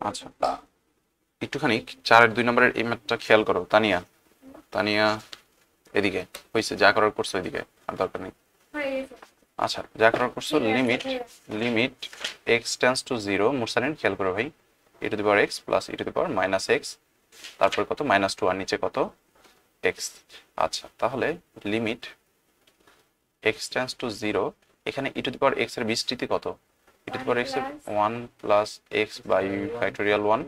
আচ্ছা, একটুখানি 4-2 নম্বরের এই ম্যাথটা খেয়াল করো। তানিয়া, তানিয়া এদিকে হয়েছে, যা করার করছো এদিকে, আর দরকার নেই। আচ্ছা, যা করার করছো, limit limit x tends to zero. Mursalin খেয়াল করো ভাই, e to the power x plus e to the power minus x, তারপর কত -2 আর নিচে কত এক্স। আচ্ছা, তাহলে limit x tends to zero, এখানে e to the power x এর বিস্তৃতি কত? e to the power x এর 1 plus x by factorial 1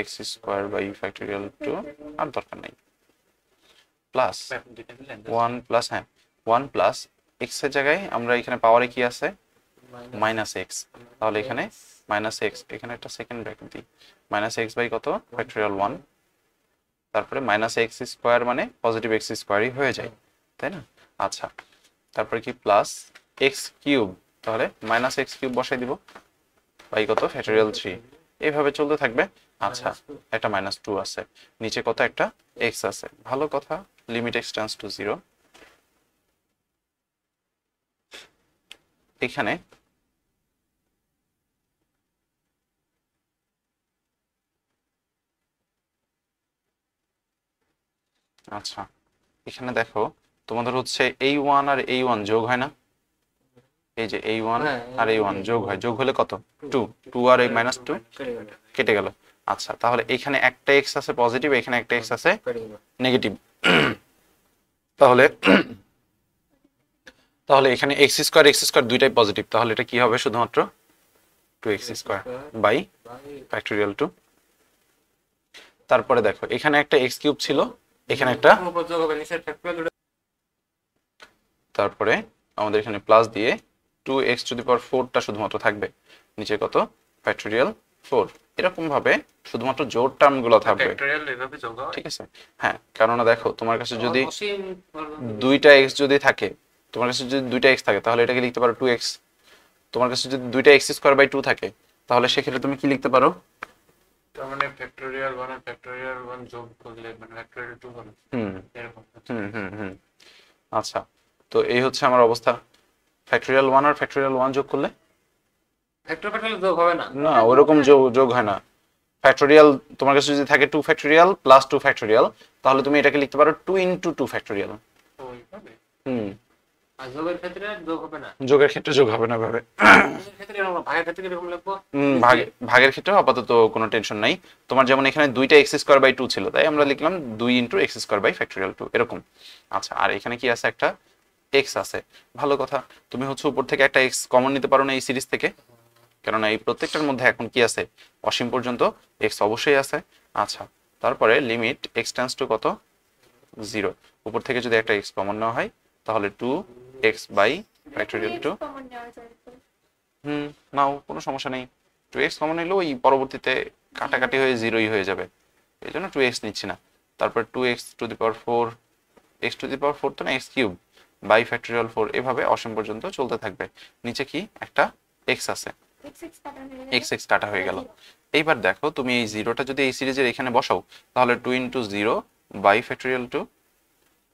x square by factorial 2, আর দরকার নেই, প্লাস 1 প্লাস, হ্যাঁ 1 প্লাস এক্স এর জায়গায় আমরা এখানে পাওয়ারে কি আছে, মাইনাস এক্স, তাহলে এখানে মাইনাস এক্স, এখানে একটা সেকেন্ড ব্র্যাকেট দিই, মাইনাস এক্স বাই কত ফ্যাক্টোরিয়াল 1, তারপরে মাইনাস এক্স স্কোয়ার মানে পজিটিভ এক্স স্কোয়ারই হয়ে যায়, তাই না? আচ্ছা, তারপরে কি প্লাস এক্স কিউব, তাহলে মাইনাস এক্স কিউব বসাই দিব বাই কত ফ্যাক্টোরিয়াল 3, এইভাবে চলতে থাকবে। আচ্ছা, একটা -2 আছে, নিচে কত একটা এক্স আছে, ভালো কথা। Limit x tends to zero, এখানে আচ্ছা, এখানে দেখো তোমাদের হচ্ছে এই ওয়ান আর এই ওয়ান যোগ হয় না, এই যে এই ওয়ান আর এই ওয়ান যোগ হয়, যোগ হলে কত 2, 2 আর এই -2 কেটে গেল। আচ্ছা, তাহলে এখানে একটা এক্স আছে পজিটিভ, এখানে একটা এক্স আছে নেগেটিভ, তাহলে তাহলে এখানে এক্স স্কোয়ার দুইটাই পজিটিভ, তাহলে এটা কি হবে শুধুমাত্র 2x স্কোয়ার বাই ফ্যাক্টোরিয়াল 2। তারপরে দেখো এখানে একটা এক্স কিউব ছিল, এখানে একটা, তারপরে আমাদের এখানে প্লাস দিয়ে 2x টু দি পাওয়ার 4টা শুধুমাত্র থাকবে, নিচে কত ফ্যাক্টোরিয়াল 4, এরকম ভাবে শুধুমাত্র জোড় টার্মগুলো থাকবে, ঠিক আছে? হ্যাঁ, কেননা দেখো তোমার কাছে যদি দুইটা x যদি থাকে, তোমার কাছে যদি দুইটা x থাকে তাহলে এটাকে লিখতে পারো 2x, তোমার কাছে যদি দুইটা x স্কয়ার বাই 2 থাকে তাহলে সেক্ষেত্রে তুমি কি লিখতে পারো, তার মানে ফ্যাক্টোরিয়াল 1 আর ফ্যাক্টোরিয়াল 1 যোগ করলে মানে ফ্যাক্টোরিয়াল 2 হবে এরকম। আচ্ছা, তো এই হচ্ছে আমার অবস্থা। ফ্যাক্টোরিয়াল 1 আর ফ্যাক্টোরিয়াল 1 যোগ করলে ফ্যাক্টোরিয়াল যোগ হবে না, না ওরকম যোগ হয় না। ফ্যাক্টোরিয়াল তোমার কাছে যদি থাকে 2 ফ্যাক্টোরিয়াল প্লাস 2 ফ্যাক্টোরিয়াল, তাহলে তুমি এটাকে লিখতে পারো 2 ইনটু 2 ফ্যাক্টোরিয়াল। ওইভাবে। হুম, আর যোগের ক্ষেত্রে যোগ হবে না, যোগের ক্ষেত্রে যোগ হবে না ভাবে। যোগের ক্ষেত্রে এরকম, ভাগের ক্ষেত্রে এরকম লিখবো। ভাগের ক্ষেত্রে আপাতত কোনো টেনশন নাই। তোমার যেমন এখানে দুইটা এক্স স্কোয়ার বাই 2 ছিল, তাই আমরা লিখলাম 2 into x square by factorial 2 এরকম। আচ্ছা, আর এখানে কি আছে, একটা এক্স আছে, ভালো কথা। তুমি হচ্ছে উপর থেকে একটা এক্স কমন নিতে পারো না এই সিরিজ থেকে, কেননা এই প্রত্যেকটার মধ্যে এখন কি আছে, অসীম পর্যন্ত এক্স অবশ্যই আছে। আচ্ছা, তারপরে লিমিট এক্স টেন্ডস টু কত 0, উপর থেকে যদি একটা এক্স কমন নেওয়া হয় তাহলে 2x বাই ফ্যাক্টোরিয়াল 2, নাও কোনো সমস্যা নেই। 2x কমন নিলেও ওই পরবর্তীতে কাটাকাটি হয়ে 0ই হয়ে যাবে, এই জন্য 2x নিচ্ছি না। তারপর 2x to the power 4, x to the power 4 তো না, x কিউব বাই ফ্যাক্টোরিয়াল 4, এভাবে অসীম পর্যন্ত চলতে থাকবে। নিচে কি একটা x আছে, x কাটা হয়ে গেল। এইবার দেখো তুমি এই জিরোটা যদি এই সিরিজের এখানে বসাও তাহলে 2 ইন্টু 0 বাই ফ্যাক্টোরিয়াল 2,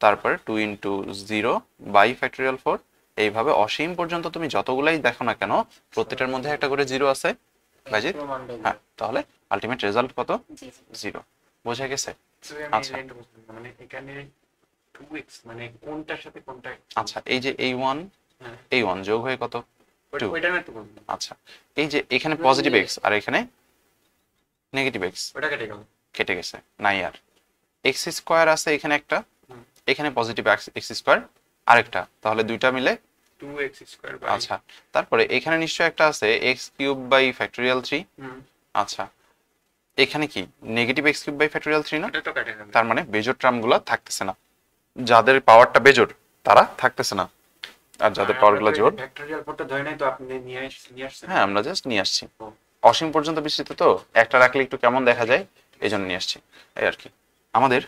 তারপর 2 ইন্টু 0 বাই ফ্যাক্টোরিয়াল 4, এইভাবে অসীম পর্যন্ত তুমি যতগুলাই দেখো না কেন প্রত্যেকটার মধ্যে একটা করে 0 আছে বাজিত। হ্যাঁ, তাহলে আলটিমেট রেজাল্ট কত 0, বোঝা গেছে? আচ্ছা, মানে এখানে 2x মানে কোনটার সাথে কোনটা, আচ্ছা এই যে এই 1 এই 1 যোগ হয়ে কত 2, ওইটা না তো। আচ্ছা, এই যে এখানে পজিটিভ x আর এখানে নেগেটিভ x, ওটা কেটে গেল, কেটে গেছে, নাই আর। x স্কয়ার আছে এখানে একটা, এখানে পজিটিভ x স্কয়ার আরেকটা, তাহলে দুইটা মিলে 2x স্কয়ার বাই, আচ্ছা, তারপরে এখানে নিশ্চয় একটা আছে x কিউব বাই ফ্যাক্টোরিয়াল 3, আচ্ছা এখানে কি negative x cube by factorial 3 না, এটা তো কেটে গেল। তার মানে বেজোড় টার্মগুলো থাকতেছে না, যাদের পাওয়ারটা বেজোড় তারা থাকতেছে না, আর যাদের পাওয়ারগুলো জোড় ফ্যাক্টোরিয়াল 4টা ধরে নাই তো, আপনি নিয়ে আসছেন। হ্যাঁ, আমরা জাস্ট নিয়ে আসছি, অসীম পর্যন্ত বিস্তৃত তো একটা রাখলে একটু কেমন দেখা যায় এই জন্য নিয়ে আসছি, এই আর কি। আমাদের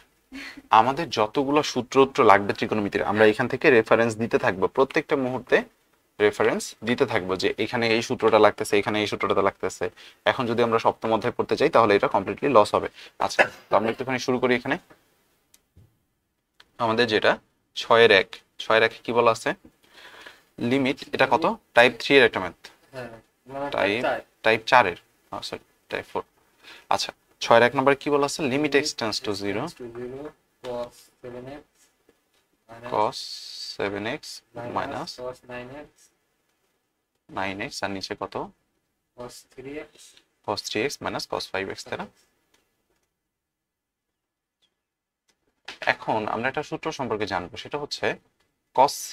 আমাদের যতগুলো সূত্র লাগবে ত্রিকোণমিতির আমরা এখান থেকে রেফারেন্স দিতে থাকবো, প্রত্যেকটা মুহূর্তে রেফারেন্স দিতে থাকবো যে এখানে এই সূত্রটা লাগতেছে, এখানে এই সূত্রটা লাগতেছে। এখন যদি আমরা সপ্তম অধ্যায় পড়তে চাই তাহলে এটা কমপ্লিটলি লস হবে। আচ্ছা, তো আমরা একটুখানি শুরু করি। এখানে আমাদের যেটা 6-1, 6-1 কি বলা আছে, লিমিট, এটা কত টাইপ 3 এর একটা ম্যাথ, টাইপ 4 এর, সরি এটাই 4। আচ্ছা 6 এর 1 নম্বরে কি বলা আছে limit x tends to 0 cos 7x minus cos 9x 9x আর নিচে কত cos 3x cos 3x minus cos 5x তাই না? এখন আমরা একটা সূত্র সম্পর্কে জানবো, সেটা হচ্ছে cos c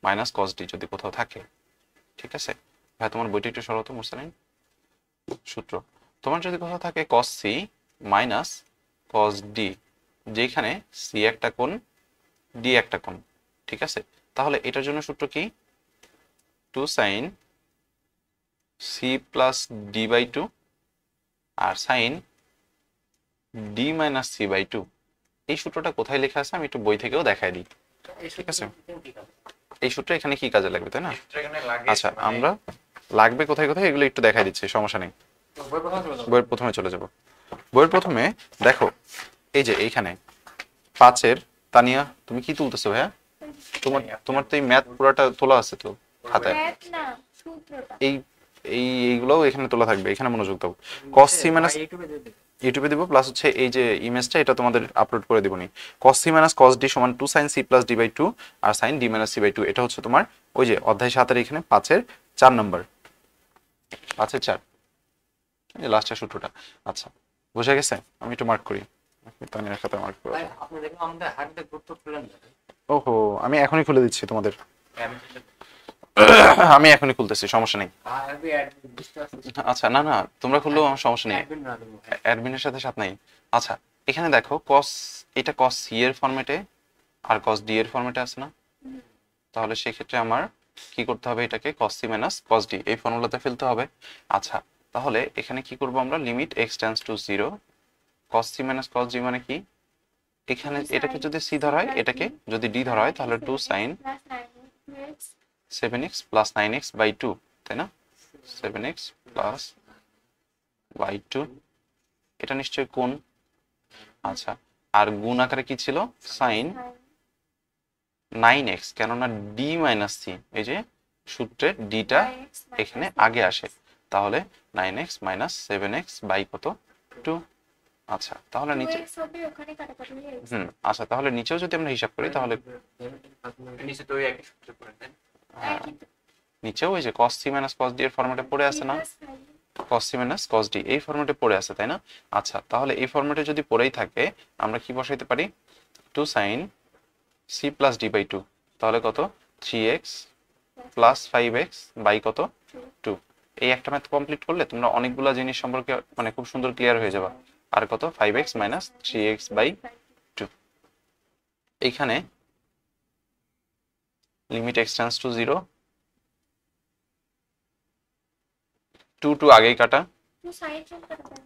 minus cos d যদি কোথাও থাকে, ঠিক আছে ভাই তোমার বইটা একটু সরাও তো মুরসালিন। সূত্র তোমার যদি কোথাও থাকে cos c minus cos d, যেখানে c একটা কোণ d একটা কোণ, ঠিক আছে, তাহলে এটার জন্য সূত্র কি 2 sin c plus d by 2 আর sin d minus c by 2। এই সূত্রটা কোথায় লেখা আছে আমি একটু বই থেকেও দেখাই দিই, ঠিক আছে। এই সূত্র এখানে কি কাজে লাগবে তাই না? আচ্ছা আমরা লাগবে কোথায় কোথায় এগুলো একটু দেখাই দিচ্ছি, সমস্যা নেই। বইয়ের প্রথমে চলে যাব। বইয়ের প্রথমে দেখো এই যে এইখানে 5-এর তানিয়া তুমি কি তুলতেছো ভাইয়া? তোমার তো এই ম্যাথ পুরোটা তোলা আছে তো খাতায়, এই এইগুলোও এখানে তোলা থাকবে, এখানে মনোযোগ দাও। cos c minus ইউটিউবে দিব, প্লাস হচ্ছে এই যে ইমেজটা এটা তোমাদের আপলোড করে দিবনি। cos c minus cos d সমান 2 sin c plus d by 2 আর sin d minus c by 2। এটা হচ্ছে তোমার ওই যে অধ্যায় 7-এর এখানে 5-এর 4 নম্বর, 5-এর 4 এই লাস্টের সূত্রটা। আচ্ছা বুঝা গেছে? আমি একটু মার্ক করি, তানিয়ার খাতায় মার্ক করব। আপনি দেখুন আমাদের হাতে গুরুত্ব খুলেন না। ওহো আমি এখনই খুলে দিচ্ছি তোমাদের, আমি এখনই খুলতেছি, সমস্যা নেই। আচ্ছা না না তোমরা খুললেও আমার সমস্যা নেই, অ্যাডমিনের সাথে সাথ নাই। আচ্ছা এখানে দেখো cos, এটা cos c এর ফরম্যাটে আর cos d এর ফরম্যাটে আছে না, তাহলে সেই ক্ষেত্রে আমার কি করতে হবে, এটাকে cos c minus cos d এই ফর্মুলাতে ফেলতে হবে। আচ্ছা তাহলে এখানে কি করব আমরা, limit x tends to 0 cos c minus cos d মানে কি, এখানে এটাকে যদি c ধরা হয়, এটাকে যদি d ধরা হয়, তাহলে 2 sin 7x plus 9x by 2 তাই না, 7x plus by 2 এটা নিশ্চয়ই কোণ। আচ্ছা আর গুণ আকারে কি ছিল sin 9x, কেননা d minus c এই যে সূত্রে d টা এখানে আগে আসে, তাহলে 9x minus 7x by কত 2। আচ্ছা তাহলে নিচে আচ্ছা তাহলে নিচেও যদি আমরা হিসাব করি তাহলে নিচে তো একই সূত্র পড়ে দেন, নিচেও ওই যে cos c minus cos d এর ফরম্যাটে পড়ে আছে না, cos c minus cos d এই ফরম্যাটে পড়ে আছে তাই না। আচ্ছা তাহলে এই ফরম্যাটে যদি পড়েই থাকে আমরা কি বসাইতে পারি, 2 sin c plus d by 2, তাহলে কত 3x plus 5x by কত 2। এই একটা ম্যাথ কমপ্লিট করলে তোমরা অনেকগুলা জিনিস সম্পর্কে মানে খুব সুন্দর ক্লিয়ার হয়ে যাবে। আর কত 5x minus 3x by 2। এইখানে লিমিট x টেন্ডস টু 0, 2 আগেই কাটা,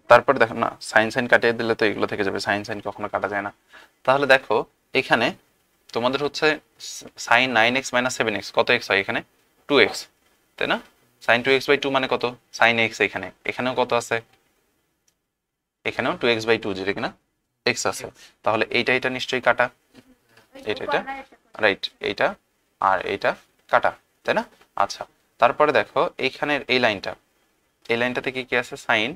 তারপর দেখো না সাইন সাইন কাটিয়ে দিলে তো এগুলো থেকে যাবে, সাইন সাইন কখনো কাটা যায় না। তাহলে দেখো এখানে তোমাদের হচ্ছে sin 9x minus 7x কত x হয়, এখানে 2x তাই না, sin 2x by 2 মানে কত sin x, এখানেও কত আছে, এখানেও 2x by 2 যেটা কিনা x আছে, তাহলে এটা নিশ্চয়ই কাটা, এটা রাইট, এইটা আর এইটা কাটা তাই না। আচ্ছা তারপরে দেখো এইখানের এই লাইনটা থেকে কি আছে, sin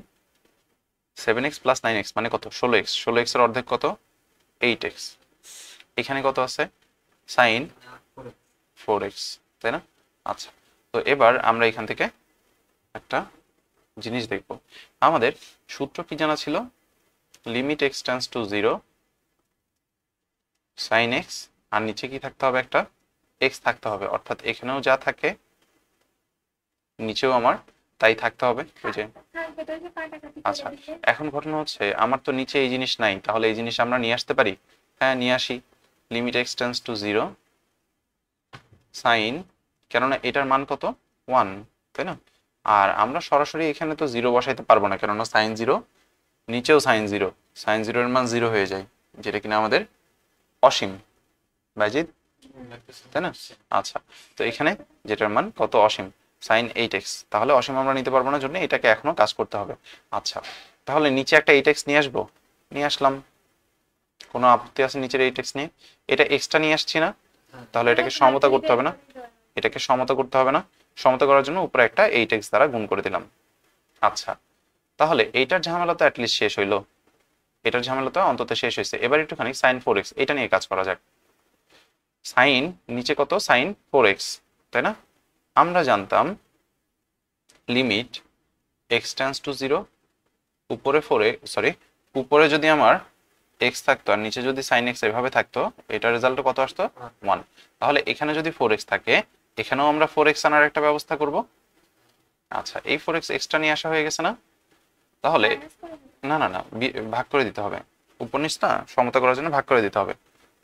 7x plus 9x মানে কত 16x, 16x এর অর্ধেক কত 8x, এখানে কত আছে sin 4x তাই না। আচ্ছা তো এবার আমরা এখান থেকে একটা জিনিস দেখব, আমাদের সূত্র কি জানা ছিল, limit x tends to 0 sin x আর নিচে কি থাকতে হবে, একটা x থাকতে হবে, অর্থাৎ এখানেও যা থাকে নিচেও আমার তাই থাকতে হবে ওই যে। আচ্ছা এখন ঘটনা হচ্ছে আমার তো নিচে এই জিনিস নাই, তাহলে এই জিনিস আমরা নিয়ে আসতে পারি, হ্যাঁ নিয়ে আসি, limit x tends to 0 sin, কেননা এটার মান কত 1 তাই না, আর আমরা সরাসরি এখানে তো 0 বসাইতে পারবো না, কেননা sin 0 নিচেও sin 0 এর মান 0 হয়ে যায়, যেটা কিনা আমাদের অসীম বাইজিদ তাই না। আচ্ছা তো এখানে যেটার মান কত অসীম sin 8x, তাহলে অসীম আমরা নিতে পারবো না, জন্য এটাকে এখনো কাজ করতে হবে। আচ্ছা তাহলে নিচে একটা 8x নিয়ে আসবো, নিয়ে আসলাম, কোনো আপত্তি আছে নিচের 8x নিয়ে, এটা এক্সট্রা নিয়ে আসছি না, তাহলে এটাকে সমতা করতে হবে না, সমতা করার জন্য উপরে একটা 8x দ্বারা গুণ করে দিলাম। আচ্ছা তাহলে এইটার ঝামেলা তো অ্যাটলিস্ট শেষ হইলো, এটার ঝামেলা তো অন্তত শেষ হয়েছে। এবার একটুখানি সাইন 4x এটা নিয়ে কাজ করা যাক। সাইন নিচে কত, সাইন 4x, তাই না? আমরা জানতাম লিমিট x টেন্ডস টু 0, উপরে 4 সরি উপরে যদি আমার x থাকতো আর নিচে যদি sin x এভাবে থাকতো, এটার রেজাল্ট কত আসতো 1। তাহলে এখানে যদি 4x থাকে এখানেও আমরা 4x আনার একটা ব্যবস্থা করব। আচ্ছা এই 4x এক্সট্রা নিয়ে আসা হয়ে গেছে না? তাহলে না না না ভাগ করে দিতে হবে, উপর নিচ না সমতা করার জন্য ভাগ করে দিতে হবে।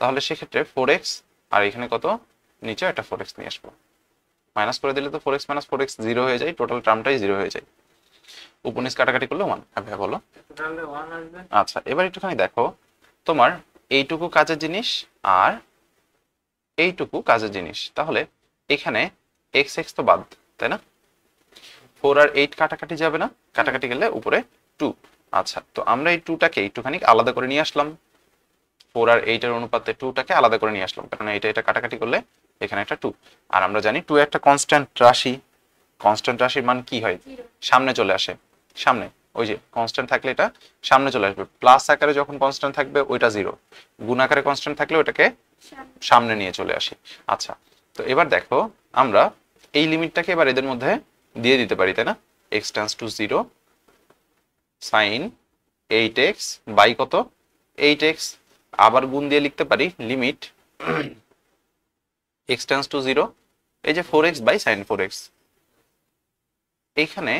তাহলে সেক্ষেত্রে 4x আর এখানে কত নিচে একটা 4x নিয়ে আসবো, মাইনাস করে দিলে তো 4x মাইনাস 4x 0 হয়ে যায়, টোটাল টার্মটাই 0 হয়ে যায়। উপর নিচ কাটাকাটি করলে 1। হ্যাঁ ভাই বলো। তাহলে 1 আসবে। আচ্ছা এবার একটুখানি দেখো, তোমার এইটুকু কাজের জিনিস আর এইটুকু কাজের জিনিস, তাহলে এখানে এক্স এক্স তো বাদ, তাই না? 4 আর 8 কাটাকাটি যাবে না, কাটাকাটি গেলে উপরে 2। আচ্ছা তো আমরা এই 2টাকে একটুখানি আলাদা করে নিয়ে আসলাম, 4 আর 8 এর অনুপাতে 2টাকে আলাদা করে নিয়ে আসলাম, কারণ এটা কাটাকাটি করলে এখানে একটা 2। আর আমরা জানি 2 একটা কনস্ট্যান্ট রাশি, কনস্ট্যান্ট রাশির মান কি হয়, সামনে চলে আসে, সামনে ওই যে কনস্ট্যান্ট থাকলে এটা সামনে চলে আসবে, প্লাস আকারে যখন কনস্ট্যান্ট থাকবে ওইটা 0, গুণ আকারে কনস্ট্যান্ট থাকলে ওটাকে সামনে নিয়ে চলে আসি। আচ্ছা তো এবার দেখো আমরা এই লিমিটটাকে এবার এদের মধ্যে দিয়ে দিতে পারি, তাই না? x tends to 0 sin 8x by কত 8x, আবার গুণ দিয়ে লিখতে পারি লিমিট x টেন্ডস টু 0 এই যে 4x বাই sin 4x, এইখানে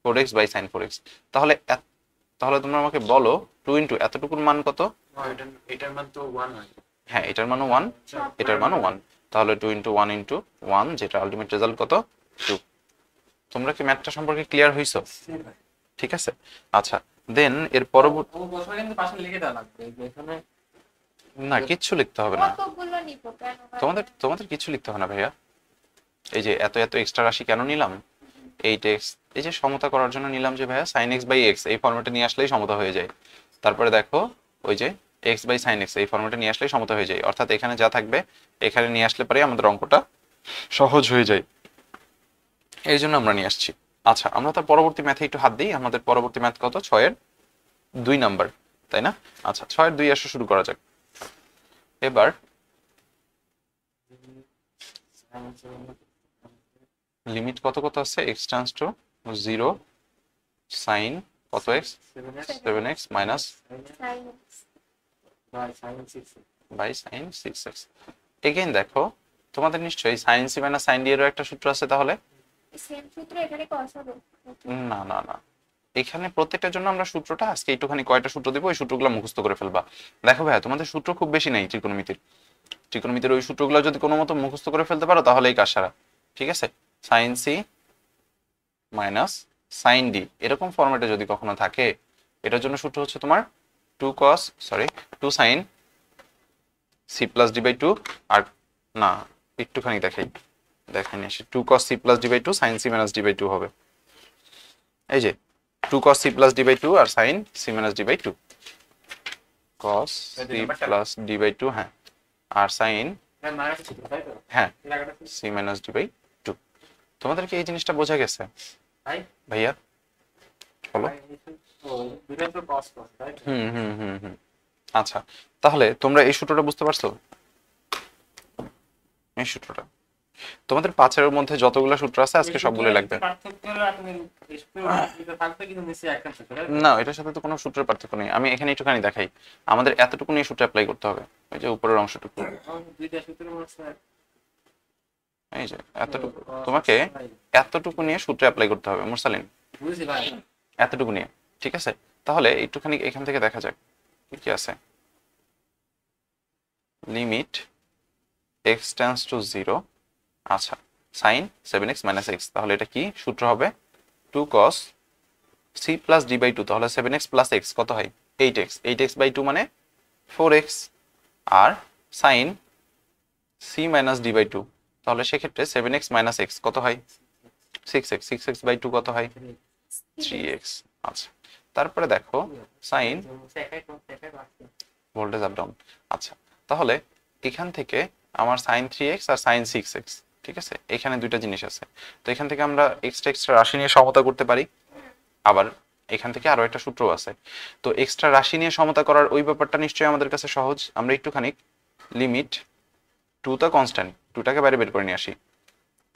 4x বাই sin 4x। তাহলে তাহলে তোমরা আমাকে বলো 2 ইনটু এতটুকুর মান কত? এটার মান তো 1 হয়। হ্যাঁ এটার মানও 1, এটার মানও 1, তাহলে 2 ইনটু 1 ইনটু 1 যেটা আলটিমেট রেজাল্ট কত 2। তোমরা কি ম্যাথটা সম্পর্কে ক্লিয়ার হইছো? ঠিক আছে। আচ্ছা দেন এর পরবর্তী না কিচ্ছু লিখতে হবে না, তোমাদের কিছু লিখতে হবে না ভাইয়া। এই যে এত এত এক্সট্রা রাশি কেন নিলাম, 8x এই যে সমতা করার জন্য নিলাম, যে ভাইয়া sin x বাই x এই ফরম্যাটে নিয়ে আসলেই সমতা হয়ে যায়। তারপরে দেখো ওই যে x বাই sin x এই ফরম্যাটে নিয়ে আসলেই সমতা হয়ে যায়, অর্থাৎ এখানে যা থাকবে এখানে নিয়ে আসলে পরে আমাদের অঙ্কটা সহজ হয়ে যায়, এই জন্য আমরা নিয়ে আসছি। আচ্ছা আমরা তার পরবর্তী ম্যাথে একটু হাত দিই, আমাদের পরবর্তী ম্যাথ কত 6 এর 2 নাম্বার, তাই না? আচ্ছা 6 এর 2 আসা শুরু করা যাক। এবার লিমিট কত কত আছে, x টেন্ডস টু 0 sin কত x 7x minus by sin 6x। Again দেখো তোমাদের নিশ্চয়ই sin c মাইনাস sin d এরও একটা সূত্র আছে, তাহলে সেম সূত্র এখানে cos হবে। না না না এখানে প্রত্যেকটার জন্য আমরা সূত্রটা আজকে একটুখানি কয়টা সূত্র দিব ওই সূত্রগুলো মুখস্থ করে ফেলবা। দেখো ভাইয়া তোমাদের সূত্র খুব বেশি নাই ত্রিকোণমিতির ওই সূত্রগুলো যদি কোনো মতো মুখস্থ করে ফেলতে পারো তাহলে এই কাজ সারা। ঠিক আছে, sin c মাইনাস sin d এরকম ফরম্যাটে যদি কখনো থাকে, এটার জন্য সূত্র হচ্ছে তোমার 2 sin c plus d by 2, আর না একটুখানি দেখাই নিয়ে আসি, 2 cos c plus d by 2 sin c minus d by 2 হবে। এই যে 2 cos c plus d by 2 আর sin c minus d by 2, cos c plus d by 2 হ্যাঁ, আর sin হ্যাঁ c মাইনাস ডি বাই 2। তোমাদেরকে এই জিনিসটা বোঝা গেছে ভাইয়া? বলো। হুম হুম হুম হুম আচ্ছা তাহলে তোমরা এই সূত্রটা বুঝতে পারছো? এই সূত্রটা তোমাদের 5 এর মধ্যে যতগুলো সূত্র আছে আজকে সবগুলো লাগবে না, এটার সাথে তো কোনো সূত্রের পার্থক্য নেই। আমি এখানে একটুখানি দেখাই, আমাদের এতটুকু নিয়ে সূত্র অ্যাপ্লাই করতে হবে, ওই যে উপরের অংশটুকু, এই যে এতটুকু তোমাকে এতটুকু নিয়ে সূত্র অ্যাপ্লাই করতে হবে মুরসালিন, এতটুকু নিয়ে। ঠিক আছে, তাহলে একটুখানি এখান থেকে দেখা যাক কি আছে। লিমিট x টেন্ডস টু 0 আচ্ছা sin 7x মাইনাস x, তাহলে এটা কি সূত্র হবে 2 cos c plus d by 2, তাহলে 7x প্লাস x কত হয় 8x, 8x বাই 2 মানে 4x, আর sin c minus d by 2, তাহলে সেক্ষেত্রে 7x মাইনাস x কত হয় 6x, 6x বাই 2 কত হয় 3x। আচ্ছা তারপরে দেখো sin ভোল্টেজ আপ ডাউন। আচ্ছা তাহলে এখান থেকে আমার sin 3x আর sin 6x, ঠিক আছে, এখানে দুইটা জিনিস আছে, তো এখান থেকে আমরা এক্সট্রা রাশি নিয়ে সমতা করতে পারি। আবার এখান থেকে আরো একটা সূত্র আছে। তো এক্সট্রা রাশি নিয়ে সমতা করার ওই ব্যাপারটা নিশ্চয়ই আমাদের কাছে সহজ। আমরা একটুখানি লিমিট টুটা কনস্ট্যান্ট, টুটাকে বাইরে বের করে নিয়ে আসি।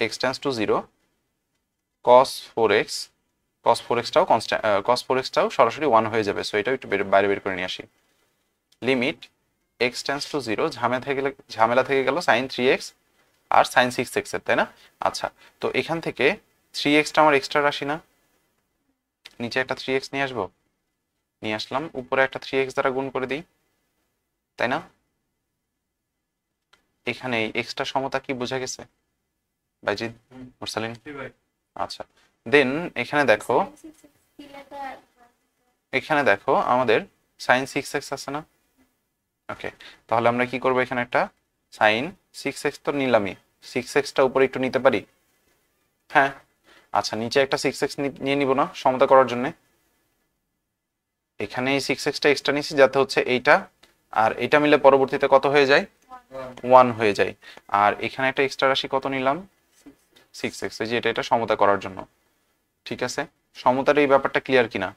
X tends to 0 cos 4x, cos 4xটাও কনস্ট্যান্ট, cos 4xটাও সরাসরি 1 হয়ে যাবে, সো এটাও একটু বাইরে বের করে নিয়ে আসি। লিমিট x টেন্স টু 0, ঝামেলা থেকে গেল sin 3x আর sin 6x এর, তাই না? আচ্ছা, তো এখান থেকে 3xটা আমার এক্সট্রা রাশি না, নিচে একটা 3x নিয়ে আসবো, নিয়ে আসলাম, উপরে একটা 3x দ্বারা গুণ করে দিই, তাই না? এখানে এই এক্সট্রা সমতা কি বোঝা গেছে বাইজিদ, মুরসালিন? আচ্ছা, দেন এখানে দেখো, এখানে দেখো আমাদের sin 6x আছে না? ওকে, তাহলে আমরা কি করব, এখানে একটা sin 6x তো নিলামই, 6xটা উপরে একটু নিতে পারি? হ্যাঁ। আচ্ছা, নিচে একটা 6x নিয়ে নিব না সমতা করার জন্য? এখানে এই 6xটা এক্সট্রা নিছি যাতে হচ্ছে এইটা আর এটা মিলে পরবর্তীতে কত হয়ে যায়, 1 হয়ে যায়। আর এখানে একটা এক্সট্রা রাশি কত নিলাম, 6x, এই যে এটা সমতা করার জন্য। ঠিক আছে, সমতার এই ব্যাপারটা ক্লিয়ার কিনা?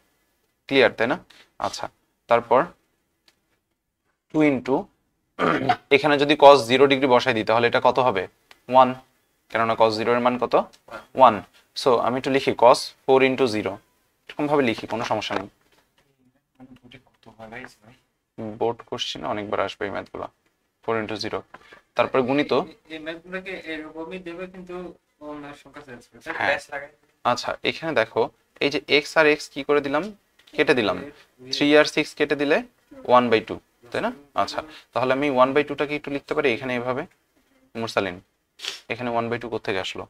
ক্লিয়ার, তাই না? আচ্ছা, তারপর 2 ইন্টু এখানে যদি cos 0 ডিগ্রি বসাই দিই তাহলে এটা কত হবে, 1, কেননা cos 0 এর মান কত, 1। সো আমি একটু লিখি cos 4 ইন্টু 0, এরকম ভাবে লিখি, কোনো সমস্যা নেই। বোর্ড কোশ্চেন অনেকবার আসবে এই ম্যাথগুলো, 4 ইন্টু 0, তারপর গুণিত। এই ম্যাথগুলোকে এরকমই দেবে কিন্তু অন্য সংখ্যা চেঞ্জ করে, হ্যাঁ। ব্যাস লাগাই। আচ্ছা, এখানে দেখো এই যে x আর x কি করে দিলাম, কেটে দিলাম, 3 আর 6 কেটে দিলে 1/2, তাই না? আচ্ছা, তাহলে আমি 1/2টাকে একটু লিখতে পারি এখানে এভাবে, মুরসালিন এখানে 1/2 কোত্থেকে আসলো?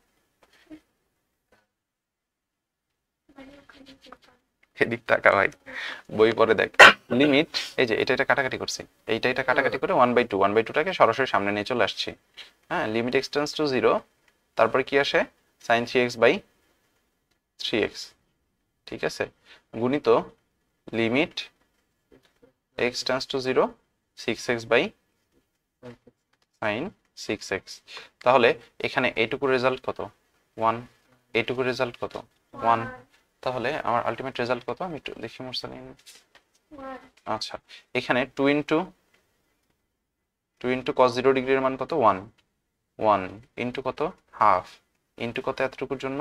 এদিক তাকা ভাই, বই পরে দেখ। লিমিট, এই যে এটা কাটাকাটি করছি, এটা কাটাকাটি করে 1/2টাকে সরাসরি সামনে নিয়ে চলে আসছি। হ্যাঁ, লিমিট x টেন্ডস টু 0, তারপর কি আসে sin 3x/3x, ঠিক আছে, গুণিত limit x tends to 0 6x/sin 6x। তাহলে এখানে এইটুকু রেজাল্ট কত, 1, এইটুকু রেজাল্ট কত, 1। তাহলে আমার আলটিমেট রেজাল্ট কত, আমি একটু দেখি মুরসালিন। আচ্ছা, এখানে 2 ইন্টু cos 0 ডিগ্রির মান কত, 1 ইন্টু কত, হাফ, ইন্টু কত এতটুকুর জন্য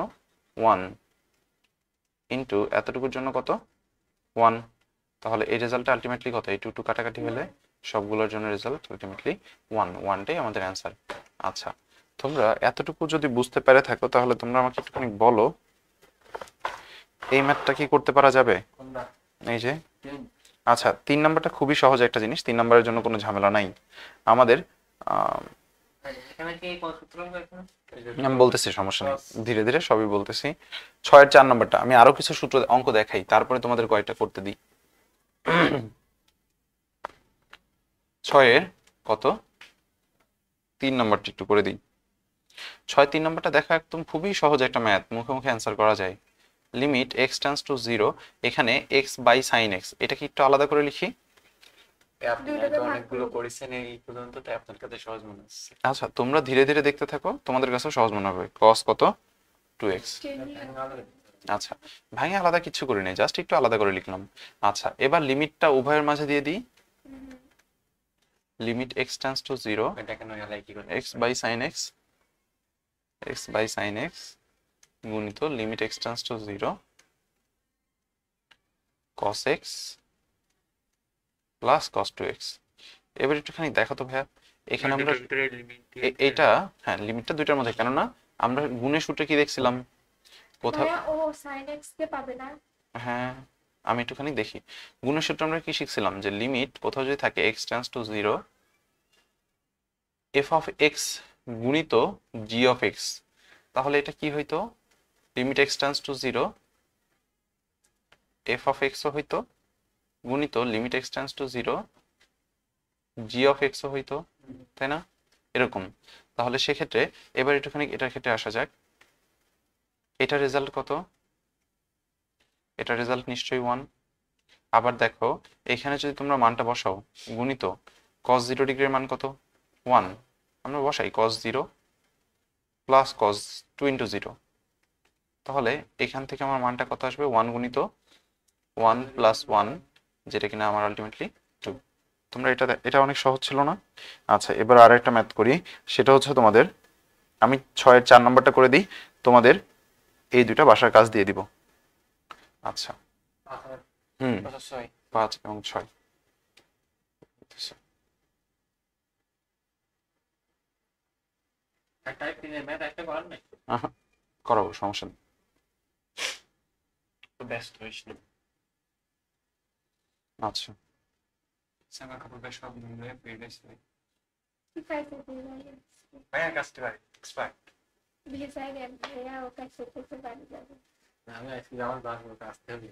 1, ইন্টু এতটুকুর জন্য কত, 1। তাহলে এই রেজাল্টটা আলটিমেটলি কত, এই 2 কাটাকাটি হলে সবগুলোর জন্য রেজাল্ট আলটিমেটলি 1টাই আমাদের অ্যান্সার। আচ্ছা, তোমরা এতটুকু যদি বুঝতে পেরে থাকো তাহলে তোমরা আমাকে একটুখানি বলো এই ম্যাথটা কি করতে পারা যাবে? এই যে, আচ্ছা 3 নাম্বারটা খুবই সহজ একটা জিনিস, 3 নাম্বারের জন্য কোনো ঝামেলা নাই আমাদের। এখানে কি কোন সূত্র হবে এখানে? আমি বলতেছি, সমস্যা নেই, ধীরে ধীরে সবই বলতেছি। 6 এর 4 নাম্বারটা আমি আরো কিছু সূত্র অঙ্ক দেখাই, তারপরে তোমাদের কয়েকটা করতে দিই। 6 এর কত 3 নাম্বারটা একটু করে দিই। 6 3 নাম্বারটা দেখা একদম খুবই সহজ একটা ম্যাথ, মুখে মুখে অ্যান্সার করা যায়। লিমিট x টেন্ডস টু 0, এখানে x/sin x, এটা কি একটু আলাদা করে লিখি? আপনি তো অনেকগুলো করেছেন এই পর্যন্ত, তাই আপনার কাছে সহজ মনে হচ্ছে। আচ্ছা, তোমরা ধীরে ধীরে দেখতে থাকো, তোমাদের কাছে সহজ মনে হবে। cos কত, 2x। আচ্ছা, ভাঙে আলাদা কিছু করি নাই, জাস্ট একটু আলাদা করে লিখলাম। আচ্ছা, এবার লিমিটটা উভয়ের মাঝে দিয়ে দিই। লিমিট x টেন্ডস টু 0, এটা কেন এলাই কি করে, x/sin x গুণিত limit x tends to 0 cos x plus cos 2x। এবার একটুখানি দেখো তো ভাইয়া, এখানে আমরা এটা, হ্যাঁ লিমিটটা দুইটার মধ্যে, কেননা আমরা গুণের সূত্রে কি দেখছিলাম কোথাও, ও sin x কে পাবে না। হ্যাঁ আমি একটুখানি দেখি, গুণের সূত্রে আমরা কি শিখছিলাম যে লিমিট কোথাও যদি থাকে x tends to 0 f of x গুণিত g of x, তাহলে এটা কি হইতো, limit x tends to 0 f of x ও হইতো গুণিত limit x tends to 0 g of x ও হইতো, তাই না? এরকম। তাহলে সেক্ষেত্রে এবার একটুখানি এটার ক্ষেত্রে আসা যাক, এটা রেজাল্ট কত, এটা রেজাল্ট নিশ্চয়ই 1। আবার দেখো এখানে যদি তোমরা মানটা বসাও, গুণিত cos 0 ডিগ্রির মান কত, 1, আমরা বসাই cos 0 প্লাস cos 2 ইন্টু 0, তাহলে এখান থেকে আমার মানটা কত আসবে 1 গুণিত 1 প্লাস 1, যেটা কিনা আমার আলটিমেটলি 2। তোমরা এটা অনেক সহজ ছিল না? আচ্ছা, এবার আর একটা ম্যাথ করি। সেটা হচ্ছে তোমাদের, আমি 6 এর 4 নম্বরটা করে দিই, তোমাদের এই দুইটা বাসার কাজ দিয়ে দিব। আচ্ছা, হুম, 5 এবং 6। করাবো, সমস্যা নেই। ব্যস্ত হইস না। আচ্ছা, জামা কাপড় সব নিয়ে পেয়েছে কি খাইতে দিই ভাইয়া কাস্টমার এক্সপার্ট। ভিসাই দেন ভাইয়া ও কাছে করতে বাড়ি যাবে আমি আজকে আমার বাসগুলো আসতে হবে।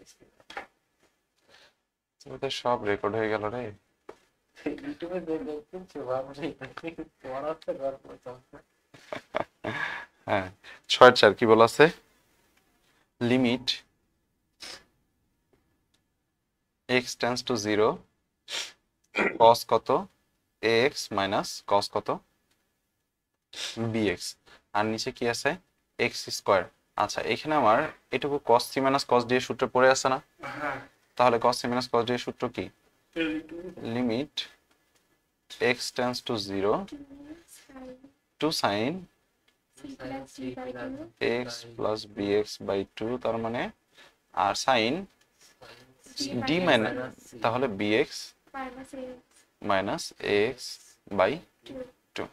তোদের সব রেকর্ড হয়ে গেল রে। ইউটিউবে দেখছো ভাবছি তোমার হচ্ছে গল্প চলছে। হ্যাঁ, 6-4 কি বলা আছে? Limit x tends to 0 cos কত ax মাইনাস cos কত bx, আর নিচে কি আছে x স্কয়ার। আচ্ছা, এখানে আমার এটুকু cos c minus cos d এর সূত্র পড়ে আছে না? হ্যাঁ, তাহলে cos c minus cos d এর সূত্র কি? Limit x tends to 0 two sin x plus bx by 2, তার মানে আর sin d মাইনাস, তাহলে bx মাইনাস x বাই 2।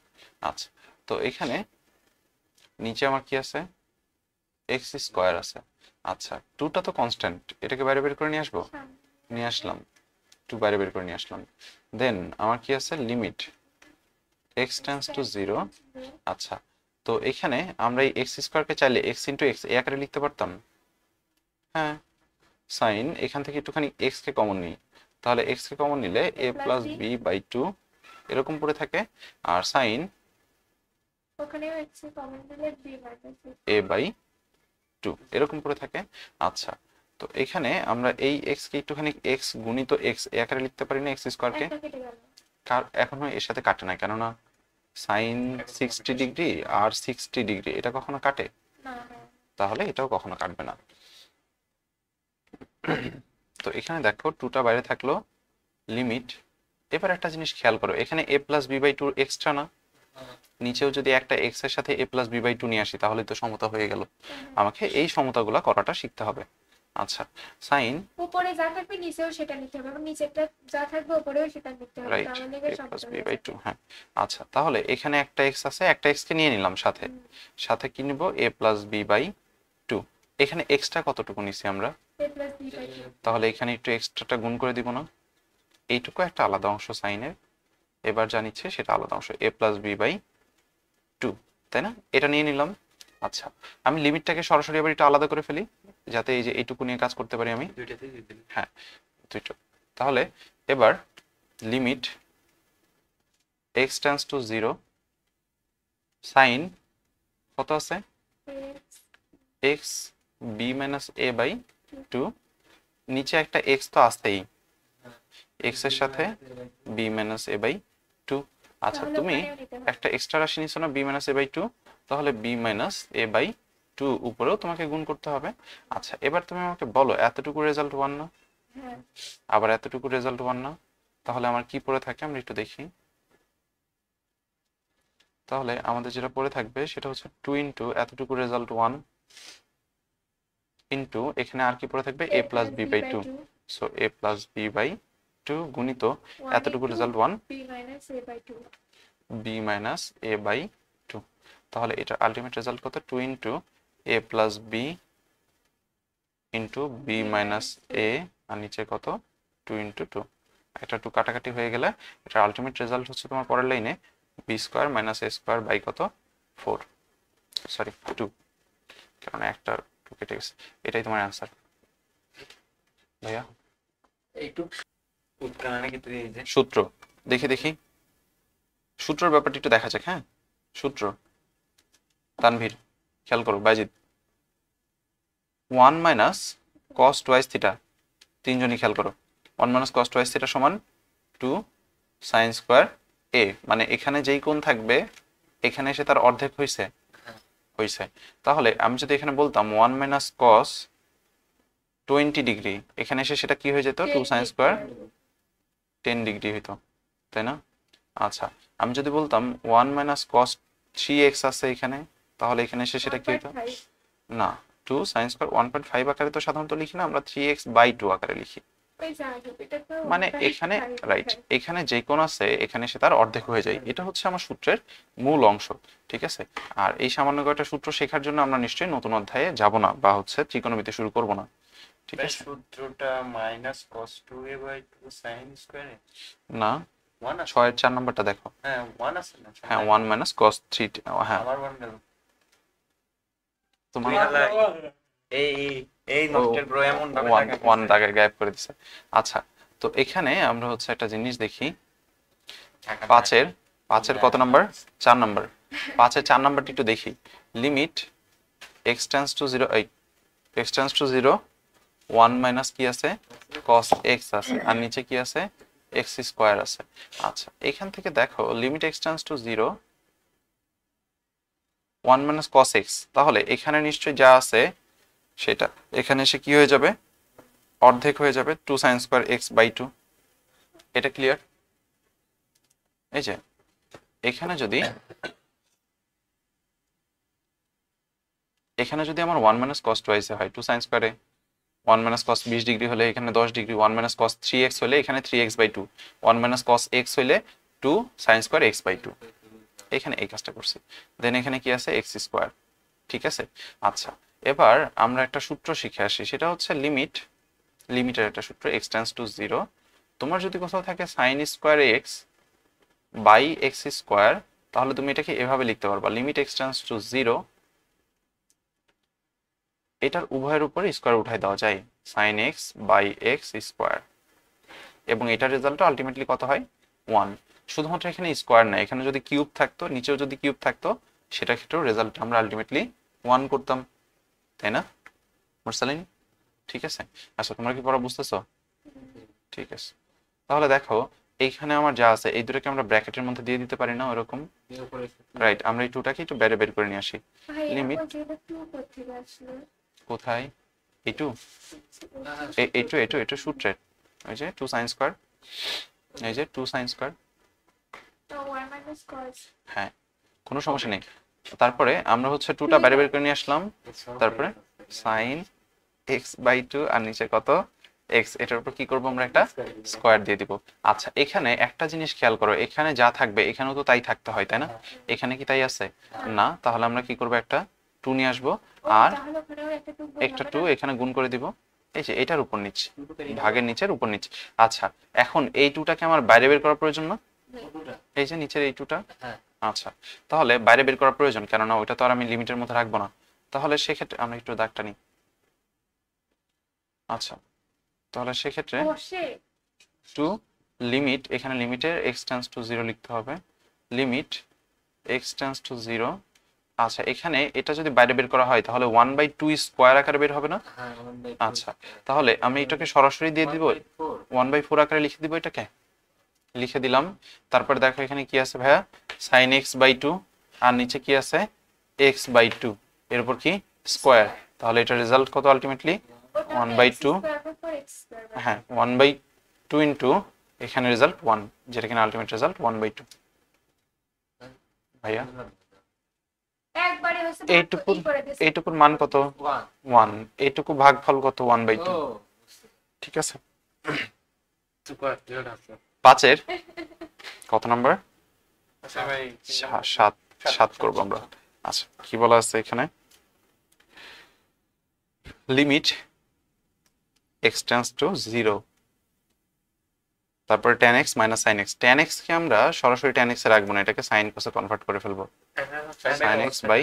আচ্ছা, তো এখানে নিচে আমার কি আছে? x স্কয়ার আছে। আচ্ছা, 2টা তো কনস্ট্যান্ট, এটাকে বাইরে বের করে নিয়ে আসবো, নিয়ে আসলাম, 2 বাইরে বের করে নিয়ে আসলাম। দেন আমার কি আছে? Limit x tends to 0। আচ্ছা, তো এখানে আমরা এই x স্কয়ারকে চাইলে x ইন্টু x এই আকারে লিখতে পারতাম। হ্যাঁ, সাইন এখান থেকে একটুখানি x কে কমন নিই, তাহলে x কে কমন নিলে a প্লাস b বাই 2 এরকম পড়ে থাকে, আর সাইন ওখানে হচ্ছে কমন দিলে b মাইনাস a বাই 2 এরকম পড়ে থাকে। আচ্ছা, তো এখানে আমরা এই x কে একটুখানি x গুণিত x এই আকারে লিখতে পারি না? x স্কয়ারকে একটা কেটে গেল এখনো এর সাথে কাটে না, কেননা সাইন 60 ডিগ্রি আর 60 ডিগ্রি এটা কখনো কাটে? না তাহলে এটাও কখনো কাটবে না। তো এখানে দেখো 2টা বাইরে থাকলো, লিমিট। এবার একটা জিনিস খেয়াল করো, এখানে a plus b by 2 extra না? নিচেও যদি একটা x এর সাথে a প্লাস b বাই 2 নিয়ে আসি তাহলে তো সমতা হয়ে গেল। আমাকে এই সমতাগুলো করাটা শিখতে হবে। আচ্ছা, সাইন উপরে যা থাকবে নিচেও সেটা নিতে হবে এবং নিচেরটা যা থাকবে উপরেও সেটা নিতে হবে, রাইট, তাহলে a প্লাস b বাই 2। হ্যাঁ, আচ্ছা, তাহলে এখানে একটা x আছে, একটা x কে নিয়ে নিলাম সাথে, সাথে কি নিব? a plus b by 2। এখানে এক্সট্রা কতটুকু নিছি আমরা? a প্লাস b বাই 2 তাহলে এখানে একটু এক্সট্রাটা গুণ করে দিব না? এইটুকু একটা আলাদা অংশ সাইনের, এবার যা নিচ্ছে সেটা আলাদা অংশ, a প্লাস b বাই 2, তাই না? এটা নিয়ে নিলাম। আচ্ছা, আমি লিমিটটাকে সরাসরি এবার একটু আলাদা করে ফেলি, যাতে এই যে এইটুকু নিয়ে কাজ করতে পারি আমি। দুইটাতেই দিয়ে দিন। হ্যাঁ, দুইটা। তাহলে এবার limit x tends to 0 sine কত আছে? x b minus a by 2, নিচে একটা x তো আসতেই, x এর সাথে b মাইনাস a বাই 2। আচ্ছা, তাহলে তুমি ওখানেও নিতে হবে। একটা এক্সট্রা রাশি নিছো না, b মাইনাস a বাই 2, তাহলে b মাইনাস a বাই 2 উপরেও তোমাকে গুণ করতে হবে। আচ্ছা, এবার তুমি আমাকে বলো এতটুকু রেজাল্ট 1 না? হ্যাঁ আবার এতটুকু রেজাল্ট 1 না? তাহলে আমার কি পড়ে থাকে আমরা একটু দেখি। তাহলে আমাদের যেটা পড়ে থাকবে সেটা হচ্ছে 2 ইন্টু এতটুকু রেজাল্ট 1 ইন্টু এখানে আর কি পড়ে থাকবে? a plus b by 2। So a plus b by 2 গুণিত এতটুকু result 1 b minus a by 2 b minus a by 2। তাহলে এটা আলটিমেট রেজাল্ট কত? 2 into a plus b into b minus a, আর নিচে কত? 2 ইন্টু 2। একটা 2 কাটাকাটি হয়ে গেলে এটা আলটিমেট রেজাল্ট হচ্ছে তোমার পরের লাইনে b square minus a square by কত? 4, সরি 2, কারণ একটা 2 কেটে গেছে। এটাই তোমার অ্যান্সার ভাইয়া। একটু উৎকানা কিন্তু এই যে সূত্র দেখি দেখি, সূত্রের ব্যাপারটা একটু দেখা যাক। হ্যাঁ, সূত্র তানভীর খেয়াল করো, Bayzid 1 minus cos twice theta, তিনজনই খেয়াল করো, 1 মাইনাস cos টুয়াইস থিটা সমান 2 sin স্কয়ার a, মানে এখানে যেই কোণ থাকবে এখানে এসে তার অর্ধেক হয়েছে, হয়েছে। তাহলে আমি যদি এখানে বলতাম 1 মাইনাস কস 20 ডিগ্রি, এখানে এসে সেটা কি হয়ে যেত 2 সাইন স্কোয়ার 10 ডিগ্রি হইতো, তাই না? আচ্ছা, আমি যদি বলতাম 1 মাইনাস কস 3x আছে এখানে, তাহলে এখানে এসে সেটা কি হইতো? না, 2 সাইন স্কোয়ার 1.5 আকারে তো সাধারণত লিখি না, আমরা 3x/2 আকারে লিখি। মানে এখানে রাইট, এখানে যে কোণ আছে এখানে সে তার অর্ধেক হয়ে যায়। এটা হচ্ছে আমার সূত্রের মূল অংশ, ঠিক আছে? আর এই সামান্য কয়েকটা সূত্র শেখার জন্য আমরা নিশ্চয়ই নতুন অধ্যায়ে যাব না বা হচ্ছে ত্রিকোণমিতি শুরু করব না, ঠিক ভাই আছে? সূত্রটা minus cos 2a/2 sin square না, 1 আছে। 6 এর 4 নাম্বারটা দেখো। হ্যাঁ 1 আছে না? হ্যাঁ 1 মাইনাস cos 3, হ্যাঁ আবার 1 গেল। তোমার এই এই নষ্টের ব্রো এমন ভাবে 1 দাগে গায়েব করে দিছে। আচ্ছা, তো এখানে আমরা হচ্ছে একটা জিনিস দেখি, 5 এর কত নাম্বার? 4 নাম্বার। 5 এর 4 নাম্বারটি একটু দেখি। Limit x tends to 0, x tends to 0 1 minus কি আছে cos x আছে, আর নিচে কি আছে x স্কয়ার আছে। আচ্ছা, এখান থেকে দেখো limit x tends to 0 1 minus cos x, তাহলে এখানে নিশ্চয়ই যা আছে সেটা এখানে এসে কি হয়ে যাবে? অর্ধেক হয়ে যাবে 2 sin স্কয়ার x/2। এটা ক্লিয়ার? এই যে এখানে যদি আমার 1 মাইনাস cos 2 হয় 2 sin স্কয়ারে 1 মাইনাস cos 20 ডিগ্রি হলে এখানে 10 ডিগ্রি, 1 মাইনাস cos 3x হলে এখানে 3x/2, 1 মাইনাস cos x হলে 2 sin স্কয়ার x/2। এখানে এই কাজটা করছি। দেন এখানে কি আছে x স্কয়ার, ঠিক আছে? আচ্ছা, এবার আমরা একটা সূত্র শিখে আসি, সেটা হচ্ছে লিমিটের একটা সূত্র x টেন্ডস টু 0। তোমার যদি কোথাও থাকে sin square x by x square, তাহলে তুমি এটাকে এভাবে লিখতে পারবা, লিমিট x টেন্ডস টু 0, এটার উভয়ের উপরে স্কয়ার উঠাই দেওয়া যায়, sin x by x square, এবং এটার রেজাল্টটা আলটিমেটলি কত হয়? 1। শুধুমাত্র এখানে স্কয়ার না, এখানে যদি কিউব থাকতো, নিচেও যদি কিউব থাকতো, সেটার ক্ষেত্রেও রেজাল্ট আমরা আলটিমেটলি 1 করতাম, তাই না মুরসালিন? ঠিক আছে। আচ্ছা, তোমরা কি পড়া বুঝতেছো? ঠিক আছে, তাহলে দেখো এইখানে আমার যা আছে এই দুটোকে আমরা ব্র্যাকেটের মধ্যে দিয়ে দিতে পারি না ওরকম? রাইট, আমরা এই 2টাকে একটু বাইরে বের করে নিয়ে আসি। লিমিট কোথায়? এই 2, এই 2 সূত্রের ওই যে 2 sin স্কয়ার, এই যে 2 sin স্কয়ার, হ্যাঁ কোনো সমস্যা নেই। তারপরে আমরা হচ্ছে 2টা বাইরে বের করে নিয়ে আসলাম, তারপরে sin x/2 আর নিচে কত x, এটার উপর কি করব আমরা? একটা স্কয়ার দিয়ে দিব। আচ্ছা, এখানে একটা জিনিস খেয়াল করো, এখানে যা থাকবে এখানেও তো তাই থাকতে হয়, তাই না? এখানে কি তাই আছে? না, তাহলে আমরা কি করব? একটা 2 নিয়ে আসবো আর একটা 2 এখানে গুণ করে দিব, এই যে এটার উপর নিচে, ভাগের নিচের উপর নিচে। আচ্ছা, এখন এই 2টাকে আমার বাইরে বের করার প্রয়োজন না? এই যে নিচের এই 2টা, আচ্ছা তাহলে বাইরে বের করার প্রয়োজন, কেননা ওইটা তো আর আমি লিমিটের মধ্যে রাখবো না। তাহলে সেক্ষেত্রে আমরা একটু দাগটা নিই। আচ্ছা, তাহলে সেক্ষেত্রে 2 লিমিট, এখানে লিমিটের x টেন্ডস টু 0 লিখতে হবে, লিমিট x টেন্ডস টু 0। আচ্ছা, এখানে এটা যদি বাইরে বের করা হয় তাহলে 1/2 স্কয়ার আকারে বের হবে না? আচ্ছা, তাহলে আমি এটাকে সরাসরি দিয়ে দিব, 1/4 আকারে লিখে দিব, এটাকে লিখে দিলাম। তারপর দেখো এখানে কি আছে ভাইয়া? sin x/2 আর নিচে কি আছে x/2, এর উপর কি স্কয়ার, তাহলে এটা রেজাল্ট কত আলটিমেটলি? 1/2, হ্যাঁ 1/2 ইনটু এখানে রেজাল্ট 1, যেটা কিনা আলটিমেট রেজাল্ট 1/2। ভাইয়া এইটুকুর মান কত? 1। এইটুকু ভাগফল কত? 1/2, ঠিক আছে? 5 এর কত নাম্বার? 7 করব আমরা। আচ্ছা, কি বলা আছে এখানে? লিমিট x টেন্ডস টু 0, তারপরে tan x minus sin x। tan x কে আমরা সরাসরি tan x এ রাখবো না, এটাকে sin cos এ কনভার্ট করে ফেলবো, sin x by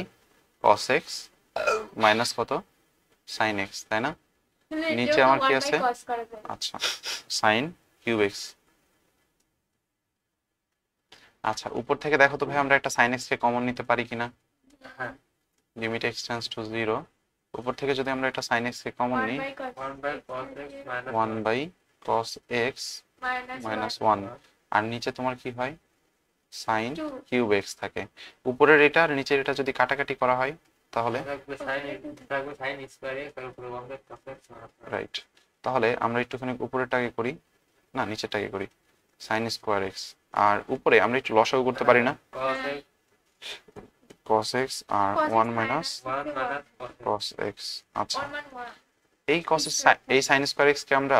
cos x minus কত? sin x, তাই না? নিচে আমার কি আছে? আচ্ছা, sin cube x। আচ্ছা, উপর থেকে দেখো তো ভাই আমরা একটা sin x কে কমন নিতে পারি কিনা? লিমিট x টেন্ডস টু 0, উপর থেকে যদি আমরা একটা sin x কে কমন নিই, 1/cos x মাইনাস 1, আর নিচে তোমার কি হয়? sin cube x থাকে। উপরের এটা আর নিচের এটা যদি কাটাকাটি করা হয় তাহলে থাকবে sin স্কয়ার x তার উপরে 1 cos x রাইট, তাহলে আমরা একটুখানি উপরেরটাকে করি, না নিচেরটাকে করি, sin স্কোয়ার এক্স, আর উপরে আমরা একটু লসাগু করতে পারি না, cos x cos x আর 1 মাইনাস 1 minus cos x cos x। আচ্ছা, 1 1 1 এই cos এই sin স্কোয়ার x কে আমরা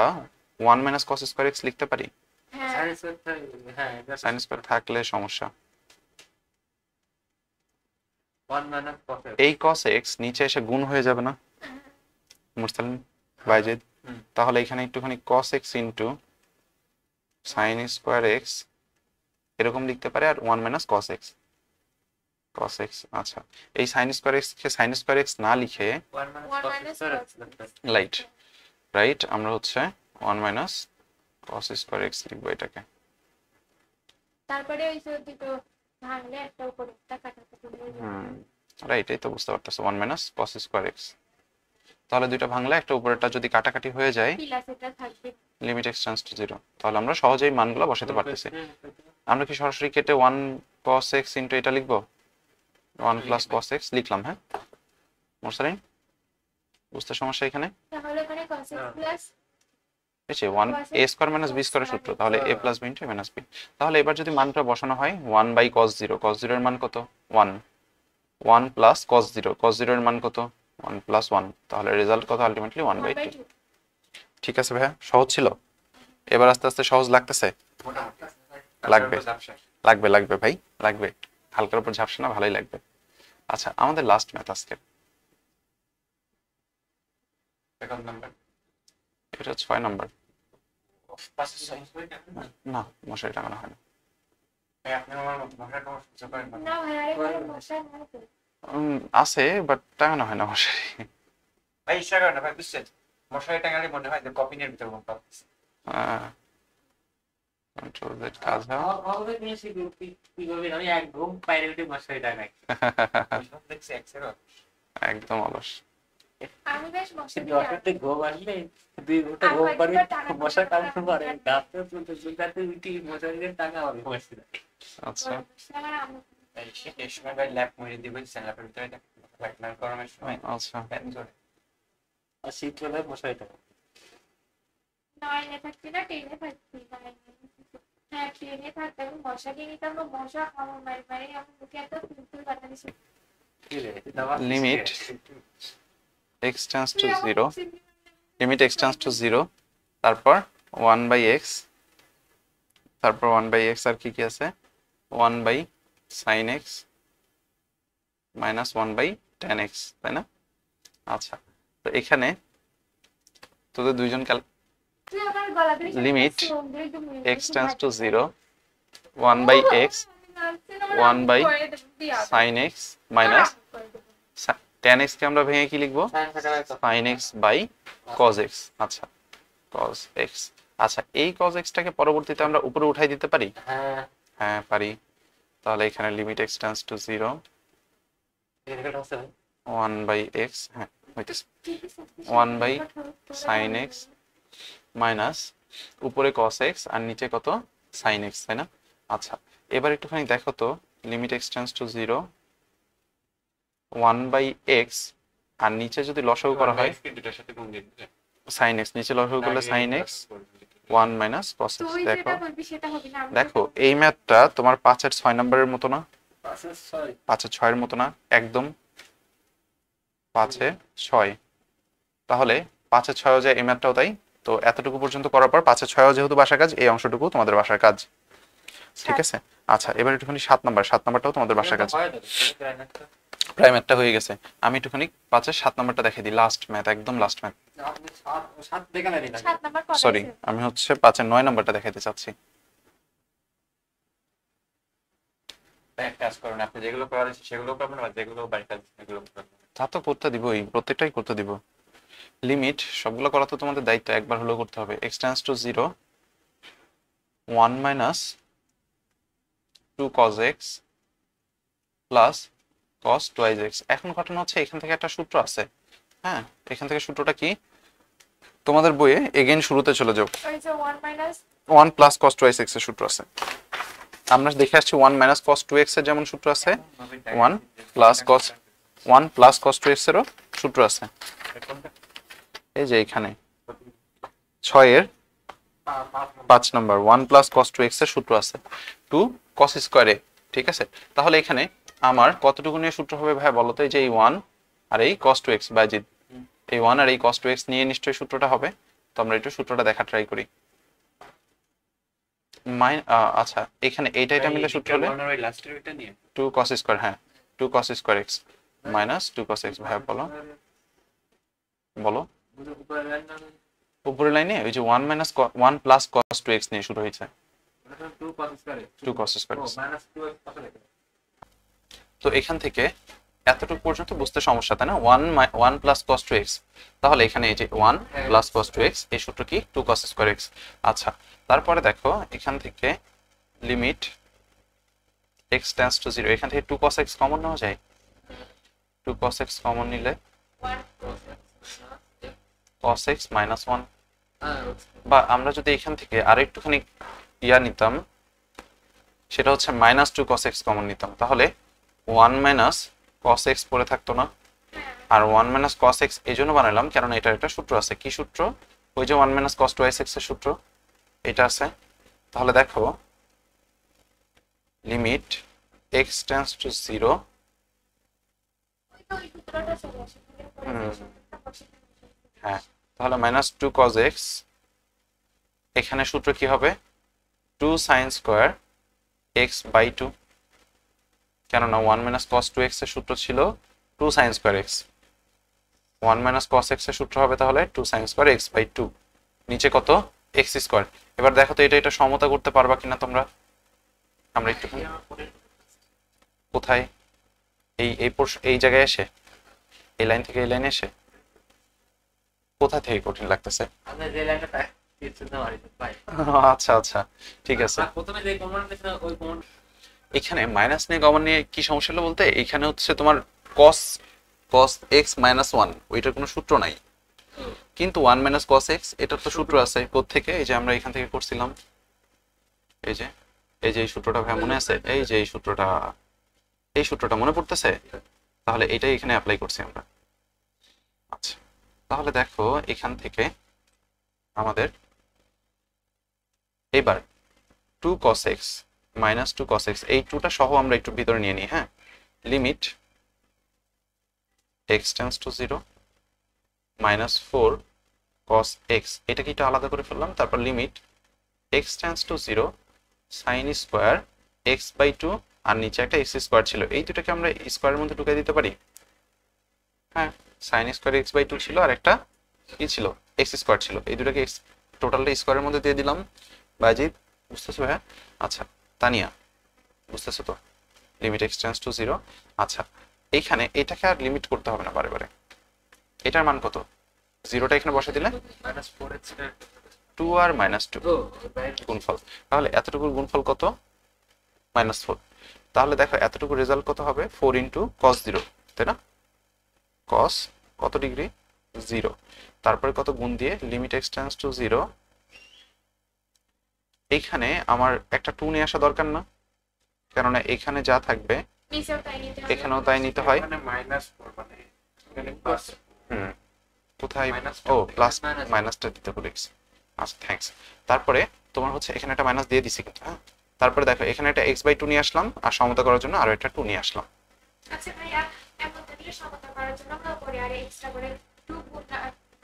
1 মাইনাস cos স্কোয়ার x লিখতে পারি? হ্যাঁ sin স্কয়ার হ্যাঁ এটা sin স্কোয়ার থাকলে সমস্যা। 1 minus cos x এই cos x নিচে এসে গুণ হয়ে যাবে না মুরসালিন বাইজিদ? হুম। তাহলে এখানে একটুখানি cos x into sin square x এরকম লিখতে পারে, আর 1 minus cos x, cos x। আচ্ছা, এই sin স্কোয়ার x কে sin স্কোয়ার x না লিখে 1 minus 1 cos minus square cos x right আমরা হচ্ছে 1 মাইনাস cos স্কোয়ার x লিখবো এটাকে। তারপরে ওই যে দুটো ভাঙলে একটা উপরে একটা কাটাকাটি হয়ে যাবে। রাইট, এই তো বুঝতে পারতেছো 1 মাইনাস cos স্কোয়ার x। তাহলে দুইটা ভাঙলে একটা উপরেরটা যদি কাটাকাটি হয়ে যায়, প্লাস এটা থাকবে। লিমিট x টেন্ডস টু 0, তাহলে আমরা সহজেই মানগুলো বসাতে পারতেছি। আমরা কি সরাসরি কেটে 1 cos x ইনটু এটা লিখবো? 1 প্লাস cos x লিখলাম। হ্যাঁ মুরসালিন, বুঝতে সমস্যা এখানে? তাহলে ওখানে cos x প্লাস এই যে 1 a স্কয়ার মাইনাস b স্কয়ারের সূত্র, তাহলে a plus b into a minus b। তাহলে এবার যদি মানটা বসানো হয় 1 বাই cos 0, cos 0 এর মান কত? 1, 1 প্লাস cos 0, cos 0 এর মান কত? 1 প্লাস 1, তাহলে রেজাল্ট কত? Ultimately 1 by 2। 1/2। ঠিক আছে ভাইয়া, সহজ ছিল? এবার আস্তে আস্তে সহজ লাগতেছে? লাগবে লাগবে লাগবে ভাই, লাগবে, হালকার উপর ঝাপসা না, ভালোই লাগবে। আচ্ছা, আমাদের লাস্ট ম্যাথ আজকে, সেকেন্ড নাম্বার এটা 6 নাম্বার। পাঁচের ছয় না, মশারি টাঙানো হয় না। আপনি আমার ভাষা কম সহ্য করেন না না ভাই আরে মশা না তো। আছে বাট টাঙানো হয় না মশারি। ভাই ইচ্ছা করেন না ভাই, বুঝছেন মশারি টাঙালে মনে হয় যে কপিনের ভিতর কোন পাচ্ছি কন্ট্রোল জেড কাজ হয়। আমাদের নিয়ে শিখবো কিভাবে আমি এক ঘুম বাইরে উঠে মশারি টাঙাই দেখছি একদম অলস। আমি বেশ মশা দিই। দশটাতে ঘুম আসলে 2 ঘন্টা ঘুম পারি মশা কামড় মারে ডাক্তার বলতে সুগাতে উঠি মশারি টাঙা হবে মশারি। আচ্ছা, এই শীতের সময় ভাই ল্যাপ মেরে দিবেন ল্যাপের ভিতরে লাইট গরমের সময় আচ্ছা, ফ্যান চলে আর শীত হলে মশারি টাঙা নয়নে থাকছি না টেনে থাকছি হ্যাঁ টেনে থাকতে আমি মশা দিয়ে নিতাম না, মশা আমার মারি মারি আমার মুখে একটা ফুলফুল বানা দিছে। Limit x tends to 0, limit x tends to 0, তারপর 1 বাই x, তারপর 1 বাই x, আর কি কি আছে? 1 by sin x minus 1 by tan x, তাই না? আচ্ছা, তো এখানে তোদের দুইজন তুই আমার গলা ধরে limit x tends to 0, 1 by x 1 by sin x minus tan x কে আমরা ভেঙে কি লিখবো? sin x by cos x। আচ্ছা, cos x। আচ্ছা, এই cos x টাকে পরবর্তীতে আমরা উপরে উঠাই দিতে পারি? হ্যাঁ হ্যাঁ পারি। তাহলে এখানে limit x tends to 0, 1 by x, হ্যাঁ হইতেছে 1 বাই sin x মাইনাস উপরে cos x আর নিচে কত? sin x, তাই না? আচ্ছা, এবার একটুখানি দেখো তো, limit x tends to 0, 1 by x আর নিচে যদি লসাগু করা হয় sin x, নিচে লসাগু করলে sin x 1 minus cos x। তুই দেখো যেটা বলবি সেটা হবে না। দেখো এই ম্যাথটা তোমার 5 এর 6 নম্বরের মতো না? 5 5 এর 6 এর মতো না? একদম 5 এর 6। তাহলে 5 এর 6 যে এই ম্যাথটাও তাই। তো এতটুকু পর্যন্ত করার পর 5 এর 6 যেহেতু বাসার কাজ, এই অংশটুকু তোমাদের বাসার কাজ। ঠিক আছে? আচ্ছা, এবার একটুখানি 7 নাম্বারটাও তোমাদের বাসার কাজ। প্রায় ম্যাথটা হয়ে গেছে। আমি একটুখানি 5 এর 7 নাম্বারটা দেখাই দিই, লাস্ট ম্যাথ, একদম লাস্ট ম্যাথ। 7 নাম্বার করা সরি, আমি হচ্ছে 5 এর 9 নাম্বারটা দেখাইতে চাচ্ছি। এক কাজ করুন, আপনি যেগুলো করার আছে সেগুলো করবেন আর যেগুলো বাড়ি কাজ সেগুলো করবেন। তা তো করতে দিবই, প্রত্যেকটাই করতে দিব। লিমিট সবগুলো করা তো তোমাদের দায়িত্ব, একবার হলেও করতে হবে। x tends to 0, 1 minus 2 cos x plus cos twice x। এখন ঘটনা হচ্ছে এখান থেকে একটা সূত্র আছে। হ্যাঁ, এখান থেকে সূত্রটা কি? তোমাদের বইয়ে এগেইন শুরুতে চলে যাও, ওই যে 1 মাইনাস 1 প্লাস cos twice x এর সূত্র আছে। আমরা দেখে আসছি 1 মাইনাস cos 2x এর যেমন সূত্র আছে, 1 plus cos 1 plus cos 2x এরও সূত্র আছে, এই যে এখানে 6 এর 5 নম্বর 1 প্লাস cos 2x এর সূত্র আছে 2 cos স্কয়ার a, ঠিক আছে। তাহলে এখানে আমার কতটুকু নিয়ে সূত্র হবে ভাই বলো তো? এই যে এই 1 আর এই cos 2x বাজিদ, এই 1 আর এই cos 2x নিয়ে নিশ্চয়ই সূত্রটা হবে। তো আমরা একটু সূত্রটা দেখা ট্রাই করি। আচ্ছা এখানে এইটা এটা মিলে সূত্র হলে 2 cos স্কয়ার, হ্যাঁ 2 cos square x minus 2 cos x ভাই বলো বলো উপরের লাইনে ওই যে 1 মাইনাস 1 প্লাস cos 2x নিয়ে শুরু হয়েছে 2 cos স্কয়ার x। তো এখান থেকে এতটুকু পর্যন্ত বুঝতে সমস্যা, তাই না? 1 প্লাস cos 2x, তাহলে এখানে এই যে 1 প্লাস cos 2x এই সূত্র কি 2 cos স্কয়ার x। আচ্ছা তারপরে দেখো এখান থেকে লিমিট x টেন্ডস টু 0, এখান থেকে 2 cos x কমন নেওয়া যায়, 2 cos x কমন নিলে cos x মাইনাস 1, বা আমরা যদি এখান থেকে আরো একটুখানি ইয়া নিতাম, সেটা হচ্ছে মাইনাস 2 cos x কমন নিতাম, তাহলে 1 মাইনাস cos x পড়ে থাকতো না। আর 1 মাইনাস cos x এই জন্য বানালাম কারণ এটার একটা সূত্র আছে, কি সূত্র? ওই যে 1 মাইনাস cos 2x এর সূত্র এটা আছে। তাহলে দেখো লিমিট x টেন্ডস টু 0, হ্যাঁ তাহলে মাইনাস 2 cos x, এখানে সূত্র কি হবে 2 sin স্কয়ার x বাই 2, কেননা 1 মাইনাস cos 2x এর সূত্র ছিল 2 sin square x, 1 minus cos x এর সূত্র হবে তাহলে 2 sin স্কয়ার x বাই 2, নিচে কত x স্কয়ার। এবার দেখো তো এটা সমতা করতে পারবা কিনা তোমরা? আমরা একটু কোথায় এই জায়গায় এসে এই লাইন থেকে এই লাইনে এসে কোথা থেকে কঠিন লাগতেছে? আচ্ছা আচ্ছা ঠিক আছে। এখানে মাইনাস নিয়ে কমন নিয়ে কি সমস্যা হলো বলতে, এখানে হচ্ছে তোমার cos x মাইনাস 1 ওইটার কোনো সূত্র নাই, কিন্তু 1 মাইনাস cos x এটার তো সূত্র আছে। কোত্থেকে? এই যে আমরা এখান থেকে করছিলাম, এই যে এই সূত্রটা ভাই মনে আছে? এই যে এই সূত্রটা মনে পড়তেছে? তাহলে এটাই এখানে অ্যাপ্লাই করছি আমরা। আচ্ছা তাহলে দেখো এখান থেকে আমাদের এবার 2 cos x minus 2 cos x এই 2টা সহ আমরা একটু ভিতরে নিয়ে নিই, হ্যাঁ limit x tends to 0 minus 4 cos x, এটাকে একটু আলাদা করে ফেললাম। তারপর limit x tends to 0 sin square x by 2, আর নিচে একটা x স্কয়ার ছিল, এই দুটোকে আমরা স্কয়ারের মধ্যে ঢুকাই দিতে পারি। হ্যাঁ sin স্কয়ার x বাই 2 ছিল আর একটা কি ছিল x স্কয়ার ছিল, এই দুটোকে x টোটালটা স্কয়ারের মধ্যে দিয়ে দিলাম। বাজিদ বুঝতেছো? হ্যাঁ আচ্ছা তানিয়া বুঝতেছো তো? Limit x tends to 0। আচ্ছা এইখানে এটাকে আর লিমিট করতে হবে না বারে বারে, এটার মান কত? 0টা এখানে বসে দিলে 2 আর মাইনাস 2 গুণফল, তাহলে এতটুকুর গুণফল কত? মাইনাস 4। তাহলে দেখো এতটুকু রেজাল্ট কত হবে? 4 ইন্টু cos 0, তাই না? cos কত ডিগ্রি? 0, তারপরে কত গুণ দিয়ে লিমিট x টেন্ডস টু 0, এইখানে আমার একটা 2 নিয়ে আসা দরকার না, কেননা এখানে যা থাকবে এখানেও তাই নিতে হয়। কোথায়? ও প্লাস মাইনাসটা দিতে ভুলে গেছি। আচ্ছা থ্যাঙ্কস। তারপরে তোমার হচ্ছে এখানে একটা মাইনাস দিয়ে দিছি কিন্তু, হ্যাঁ তারপরে দেখো এখানে একটা x বাই 2 নিয়ে আসলাম, আর সমতা করার জন্য আরো একটা 2 নিয়ে আসলাম। আচ্ছা ভাইয়া এখন তো দিয়ে সমতা করার জন্য আমরা পরে আর এক্সট্রা করে 2 গুণ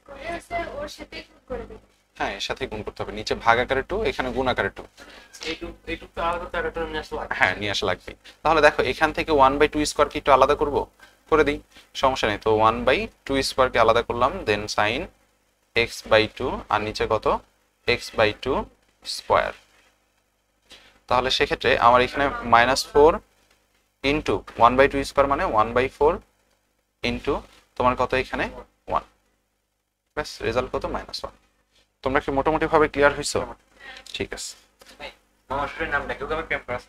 করে আছে ওর সাথে গুণ করে দেব। হ্যাঁ এর সাথে গুণ করতে হবে, নিচে ভাগ আকারে 2 এখানে গুণ আকারে 2, এইটুকু তো আলাদা তো একটা নিয়ে আসতে লাগবে। হ্যাঁ নিয়ে আসা লাগবে। তাহলে দেখো এখান থেকে 1/2 স্কয়ার কি একটু আলাদা করব? করে দিই, সমস্যা নেই। তো 1/2 স্কয়ার কে আলাদা করলাম, দেন sin x/2 আর নিচে কত x/2 স্কয়ার। তাহলে সেক্ষেত্রে আমার এখানে -4 ইন্টু 1/2 স্কয়ার মানে 1/4 ইন্টু তোমার কত এখানে 1, ব্যাস রেজাল্ট কত? -1। তোমরা কি মোটামুটি ভাবে ক্লিয়ার হইছো? ঠিক আছে। আমার নামটা কেউ প্রেম করা